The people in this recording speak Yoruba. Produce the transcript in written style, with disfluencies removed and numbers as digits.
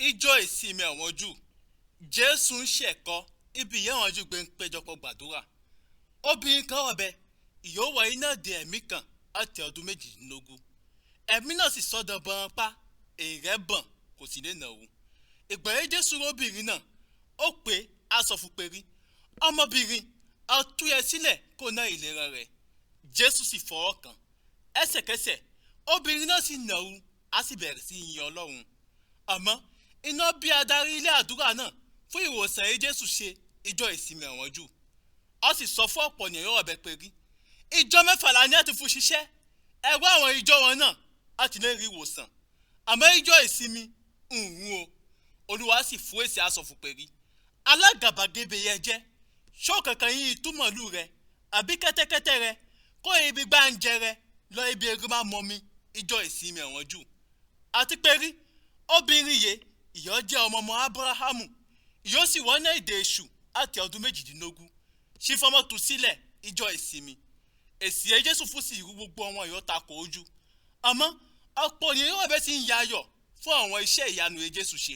Ìjọ ìsinmi àwọn Júù, Jésù ń ṣẹ̀kọ́ ibi ìyẹn àwọn Júù gbé ń péjọpọ̀ gbàdúrà. Obìnrin kan wà bẹ́ẹ̀, ìyówó iná de ẹ̀mí kan àti ọdún 18. Ẹ̀mí náà sì sọ́dọ̀ bọ́n pa, èrè bọ̀n kò sì lè nàwó. Ìgbà yẹn Jésù obìnrin náà, ó pé aṣọ fún perí. Ọmọbìnrin, a tú ẹ sílẹ̀ kó ná ìlera rẹ̀. Jésù sì fọwọ́ kàn. Ẹsẹ̀kẹsẹ̀, obìnrin náà sì nàwó, a sì bẹ̀rẹ̀ sí yin Ọlọ́run. Àmọ́ iná bí adarí ilé àdúrà náà fún ìwòsàn èyí Jésù ṣe ìjọ ìsinmi àwọn Júù. Ó sì sọ fún ọ̀pọ̀ ènìyàn ọ̀bẹ perí. Ìjọ 6 la ní àti fún ṣiṣẹ́. Ẹgbẹ́ àwọn ìjọ wọn náà á ti lè rí ìwòsàn. Àmọ́ ìjọ ìsinmi o. Olúwa sì fún èsì aṣọ fún perí. Alágàbàgebè yẹ jẹ́. Ṣó kankan yín ìtumọ̀lú rẹ àbí kẹ́tẹ́kẹ́tẹ́ rẹ kó ibi gbáǹjẹ rẹ lọ ibi eré máa mọ mi ìjọ ìsinmi àwọn Júù. Àti perí, obìnrin yìí ìyọ́ jẹ́ ọmọ Ábúráhámù, ìyó sì wọ́n náà èdè èṣù àti ọdún 18. Ṣí fọmọ́ tú sílẹ̀ ìjọ ìsinmi. Èsì ẹ Jésù fún sí irú gbogbo ọmọ ìyó takò ojú. Àmọ́ ọ̀pọ̀ ènìyàn yóò bẹ́ sí ń yayọ̀ fún àwọn iṣẹ́ ìyanu ẹ Jésù ṣe.